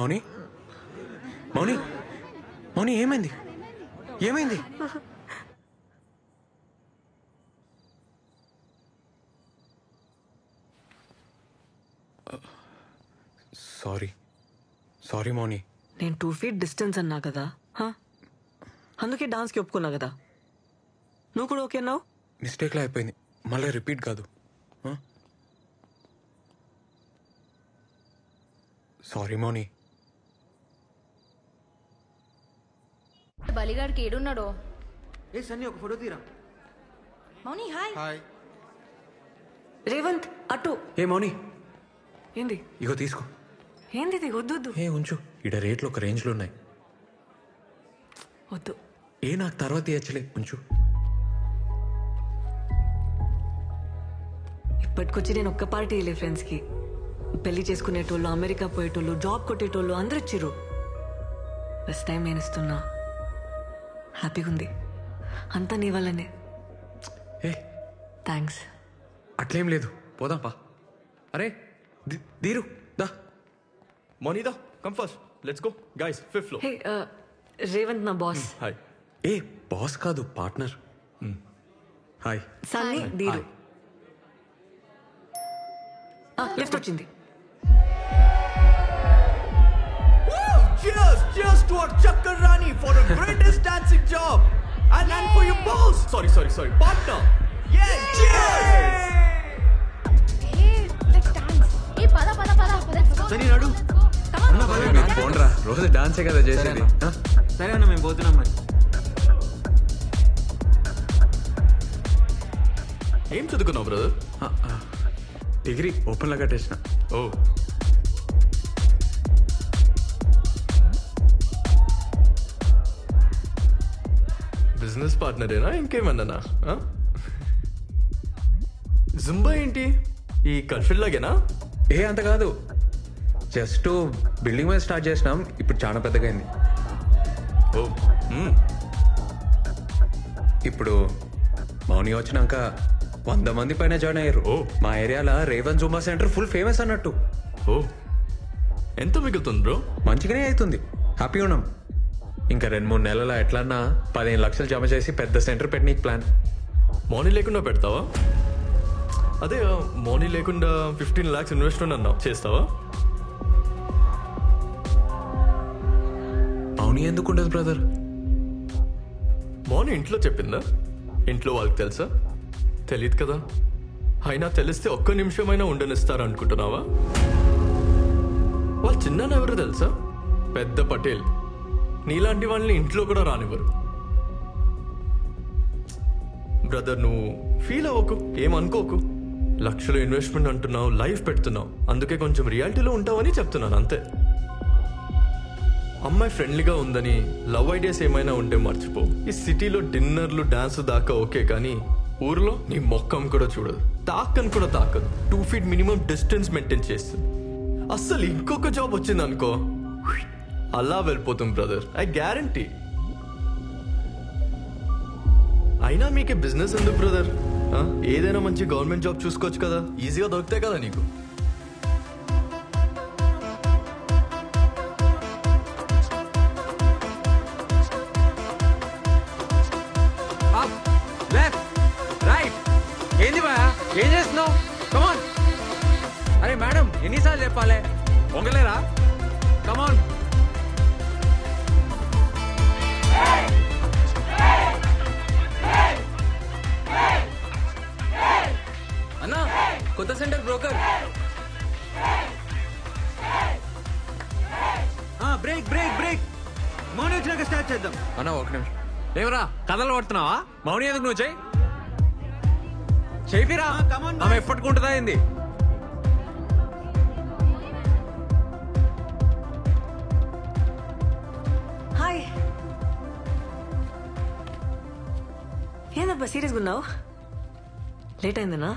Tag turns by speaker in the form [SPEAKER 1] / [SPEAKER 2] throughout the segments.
[SPEAKER 1] మౌని మౌని మౌని ఏమైంది ఏమైంది? Sorry sorry మౌని.
[SPEAKER 2] నేను 2 feet డిస్టెన్స్ అన్నా కదా, అందుకే డాన్స్కి ఒప్పుకున్నా కదా. నువ్వు కూడా ఓకే అన్నావు.
[SPEAKER 1] మిస్టేక్లా అయిపోయింది, మళ్ళీ రిపీట్ కాదు. సారీ మౌని.
[SPEAKER 3] బలిగాడికి ఏడున్నాడో?
[SPEAKER 4] ఏ సన్నీ ఒక ఫోటో తీరా.
[SPEAKER 3] మౌని హాయ్.
[SPEAKER 4] హాయ్
[SPEAKER 2] రేవంత్ అటు.
[SPEAKER 1] ఏ మౌని
[SPEAKER 2] ఏంది
[SPEAKER 1] ఇగో తీసుకో.
[SPEAKER 2] ఏంది ఇది? వద్దు వద్దు
[SPEAKER 1] ఏ ఉంచు, ఇడ రేట్లు ఒక రేంజ్లో ఉన్నాయి.
[SPEAKER 2] వద్దు.
[SPEAKER 1] ఏ నాకు తర్వాత ఇచ్చలే, ఉంచు.
[SPEAKER 2] ఇప్పటికొచ్చి నేను ఒక్క పార్టీ వెళ్ళే ఫ్రెండ్స్కి. పెళ్లి చేసుకునేటోళ్ళు, అమెరికా పోయేటోళ్ళు, జాబ్ కొట్టేటోళ్ళు అందరూ ఇచ్చిర్రు. ఫస్ట్ టైం నేను ఇస్తున్నా. హ్యాపీగా ఉంది. అంతా నీ వల్లనే.
[SPEAKER 1] ఏ
[SPEAKER 2] థ్యాంక్స్.
[SPEAKER 1] అట్లేం లేదు, పోదాం పా. అరే దీరు దా.
[SPEAKER 5] Monida, come first. Let's go. Guys, 5th floor.
[SPEAKER 2] హే రేవంత్ నా బాస్.
[SPEAKER 5] Hi.
[SPEAKER 1] ఏ బాస్ కాదు, పార్ట్నర్. హాయ్.
[SPEAKER 2] సన్నీ దీరు. లిఫ్ట్ వచ్చింది.
[SPEAKER 5] Cheers! Cheers to our Chakarani for the greatest dancing job! And for your boss! Sorry. Partner! Yeah! Cheers!
[SPEAKER 3] let's dance. పద
[SPEAKER 4] సన్నీ నడు.
[SPEAKER 1] పోండ్రా, రోజు డాన్సే కదా చేసేది.
[SPEAKER 4] సరే అన్న, మేము పోతున్నాం మరి.
[SPEAKER 5] ఏం చదువుకున్నావు బ్రదర్?
[SPEAKER 1] డిగ్రీ ఓపెన్లో కట్టేసిన.
[SPEAKER 5] ఓ బిజినెస్ పార్ట్నరేనా ఇంకేమన్నానా? జుంబా ఏంటి ఈ కల్ఫిల్ లాగేనా?
[SPEAKER 1] ఏ అంత కాదు, జస్ట్ బిల్డింగ్ మీద స్టార్ట్ చేసినాం, ఇప్పుడు చాలా పెద్దగా అయింది.
[SPEAKER 5] ఓ
[SPEAKER 1] ఇప్పుడు మౌని వచ్చినాక 100 మంది పైన జాయిన్ అయ్యారు. మా ఏరియాలో Revan Zumba centre full famous అన్నట్టు.
[SPEAKER 5] ఓ ఎంత మిగులుతుంది బ్రో?
[SPEAKER 1] మంచిగానే అవుతుంది, హ్యాపీ ఉన్నాం. ఇంకా 2-3 నెలల ఎట్లన్నా 15 లక్షలు జమ చేసి పెద్ద సెంటర్ పెట్టనీకి ప్లాన్.
[SPEAKER 5] మౌని లేకుండా పెడతావా? అదే మౌని లేకుండా 15 lakhs ఇన్వెస్ట్మెంట్ అన్నావు, చేస్తావా?
[SPEAKER 1] మౌని ఎందుకు ఉండదు బ్రదర్?
[SPEAKER 5] మౌని ఇంట్లో చెప్పిందా? ఇంట్లో వాళ్ళకి తెలుసా? తెలియదు కదా. అయినా తెలిస్తే ఒక్క నిమిషమైనా ఉండనిస్తారు అనుకుంటున్నావా? వాళ్ళు చిన్న ఎవరు తెలుసా? పెద్ద పటేల్. నీలాంటి వాళ్ళని ఇంట్లో కూడా రానివ్వరు. బ్రదర్ నువ్వు ఫీల్ అవ్వకు, ఏమనుకోకు. లక్షలు ఇన్వెస్ట్మెంట్ అంటున్నావు, లైఫ్ పెడుతున్నావు, అందుకే కొంచెం రియాలిటీలో ఉంటావని చెప్తున్నాను అంతే. అమ్మాయి ఫ్రెండ్లీగా ఉందని లవ్ ఐడియాస్ ఏమైనా ఉంటే మర్చిపో. ఈ సిటీలో డిన్నర్లు డాన్స్ దాకా ఓకే, కానీ ఊర్లో నీ మొక్కం కూడా చూడదు, తాకని కూడా తాకదు. 2 feet మినిమం డిస్టెన్స్ మెయింటైన్ చేస్తుంది. అస్సలు ఇంకొక జాబ్ వచ్చింది అనుకో, అలా వెళ్ళిపోతుంది బ్రదర్, ఐ గ్యారంటీ. అయినా మీకే బిజినెస్ ఎందుకు బ్రదర్? ఏదైనా మంచి గవర్నమెంట్ జాబ్ చూసుకోవచ్చు కదా, ఈజీగా దొరుకుతాయి కదా నీకు.
[SPEAKER 1] ఏంది బా, ఏం చేస్తున్నావు? కమాన్. అరే మేడం, ఎన్నిసార్లు చెప్పాలి, పొంగలేరా? కమాన్.
[SPEAKER 6] అన్నా కొత్త centre broker.
[SPEAKER 4] Break break break. Mouni వచ్చినాక స్టార్ట్ చేద్దాం.
[SPEAKER 1] అన్నా ఒక నిమిషం. లేవరా, కథలు పడుతున్నావా? మౌని ఎందుకు నువ్వు చెయ్యి చేపిరా, ఆమె ఎప్పటికుంటుందా ఏంది?
[SPEAKER 2] హాయ్. ఏందబ్బా సీరియస్గా ఉన్నావు? లేట్ అయిందనా?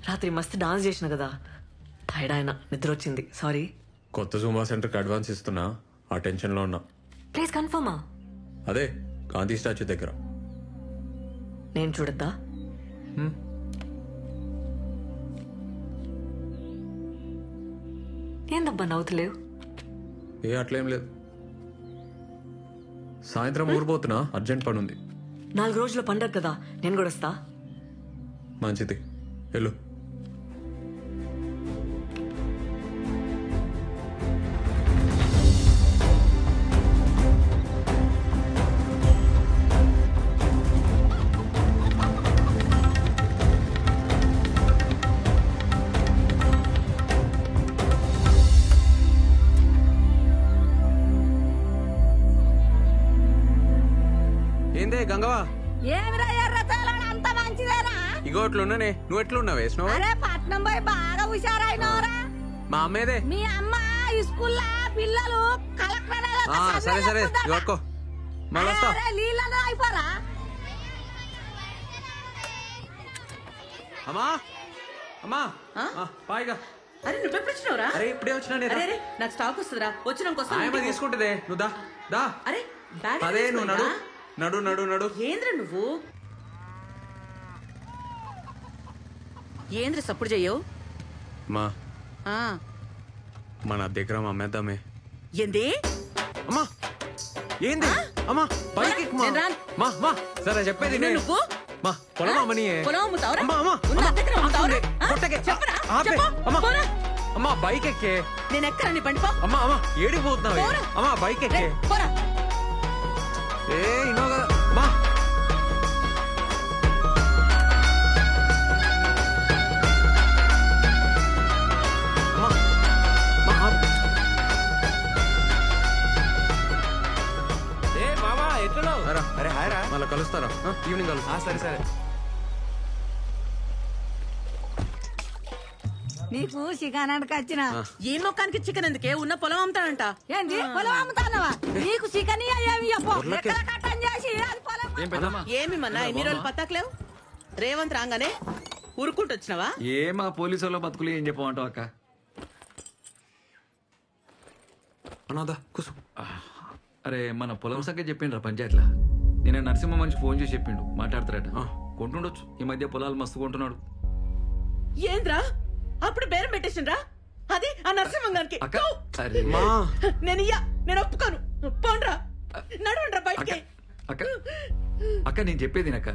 [SPEAKER 2] రాత్రి మస్తు డాన్స్ చేసిన కదా, టైర్డ్ అయినా, నిద్ర వచ్చింది, సారీ.
[SPEAKER 1] కొత్త జూమా సెంటర్కి అడ్వాన్స్ ఇస్తున్నా, ఆ టెన్షన్లో ఉన్నా.
[SPEAKER 2] ప్లీజ్ కన్ఫర్మా?
[SPEAKER 1] అదే గాంధీ స్టాచ్యూ దగ్గర.
[SPEAKER 2] నేను చూడద్దా? ఏందబ్బా నవ్వుతలేవు?
[SPEAKER 1] ఏ అట్లేం లేదు. సాయంత్రం ఊరిపోతున్నా, అర్జెంట్ పని ఉంది.
[SPEAKER 2] 4 రోజుల పండగ కదా, నేను కూడా వస్తా.
[SPEAKER 1] మంచిది, వెళ్ళు. ఏందే గంగవా?
[SPEAKER 7] ఏమిరా ఎర్రతోలా అంత మంచిదేనా?
[SPEAKER 1] ఇగో అట్లున్నానే, నువ్వు ఎట్లున్నావే?
[SPEAKER 7] అరే పట్నం పోయి బాగా హుషారైనవరా.
[SPEAKER 1] మా అమ్మేదే.
[SPEAKER 7] మీ అమ్మ స్కూల్లో పిల్లలు కలెక్టర్
[SPEAKER 1] సరే సరే ఇగో మళ్ళీ వస్తా.
[SPEAKER 7] నీళ్ళలో అయిపోరా.
[SPEAKER 1] అమ్మా అమ్మా పాయిగా.
[SPEAKER 8] అరే నువ్వెప్పుడు వచ్చినావురా?
[SPEAKER 1] అరే ఇప్పుడే వచ్చినా నేను.
[SPEAKER 8] అరే నాకు స్టాక్ వస్తుందిరా, వచ్చినాక
[SPEAKER 1] తీసుకుంటుందే. నువ్వు దా దా.
[SPEAKER 8] అరే బ్యాగ్
[SPEAKER 1] అదే నువ్వు నడు నడు నడు నడు.
[SPEAKER 8] ఏంద్ర నువ్వు ఏంద్ర సప్పుడు చెయ్యవు?
[SPEAKER 1] మా మన దగ్గర అమ్మేద్దామే.
[SPEAKER 8] ఏంది
[SPEAKER 1] అమ్మా? ఏంది అమ్మా? పైకి ఎక్కు మా. మా మా సరే చెప్పేది విను.
[SPEAKER 8] నువ్వు
[SPEAKER 1] మా పొలం అమ్మని.
[SPEAKER 8] పొలం అమ్ముతావురా?
[SPEAKER 1] అమ్మా అమ్మా
[SPEAKER 8] ఉన్న దగ్గర అమ్ముతావురా?
[SPEAKER 1] కొట్టకే.
[SPEAKER 8] చెప్పరా?
[SPEAKER 1] ఆపే.
[SPEAKER 8] చెప్పు.
[SPEAKER 1] అమ్మా
[SPEAKER 8] పోరా.
[SPEAKER 1] అమ్మా బైక్ ఎక్కే.
[SPEAKER 8] నేను ఎక్కరా నీ బండి పో.
[SPEAKER 1] అమ్మా అమ్మా ఏడికి పోతున్నావు?
[SPEAKER 8] పోరా.
[SPEAKER 1] అమ్మా బైక్ ఎక్కే.
[SPEAKER 8] పోరా.
[SPEAKER 1] ఏ ఇన్నో కదా మా.
[SPEAKER 4] అరే హాయ్ రా.
[SPEAKER 1] మళ్ళీ కలుస్తారా? ఈవినింగ్ కలుస్తా.
[SPEAKER 4] సరే సరే.
[SPEAKER 7] నీకు చికెనానికి వచ్చిన
[SPEAKER 8] ఈ మొక్కానికి చికెన్ ఎందుకే? ఉన్న పొలం అమ్ముతాడంట.
[SPEAKER 7] ఏంది పొలం అమ్ముతానవా? నీకు చికెన్ ఏమి చెప్పు. ఎక్కడ కట్టం చేసి అది పొలం.
[SPEAKER 8] ఏమి మన్నా ఇన్ని రోజులు పత్తాకలేవు? రేవంత్ రాగానే ఉరుకుంటూ వచ్చినావా?
[SPEAKER 4] ఏ మా పోలీసు వాళ్ళ బతుకులు ఏం చెప్పమంటావు అక్క?
[SPEAKER 1] అనాదా కూసు.
[SPEAKER 4] అరే మన పొలం సంఖ్య చెప్పిండ్రా పంచాయతీలా. నేను నరసింహ మనిషి ఫోన్ చేసి చెప్పిండు, మాట్లాడతారట. కొంటుండొచ్చు, ఈ మధ్య పొలాలు మస్తు కొంటున్నాడు.
[SPEAKER 8] ఏంద్రా అప్పుడు బేరం పెట్టేసిండ్రా? అది ఆ నరసింహంగానికి.
[SPEAKER 4] అక్క అరే
[SPEAKER 1] మా
[SPEAKER 8] నేను ఒప్పుకోను. పోండ్రా, నడవండ్రా బయటికి.
[SPEAKER 4] అక్క అక్క నేను చెప్పేది అక్క.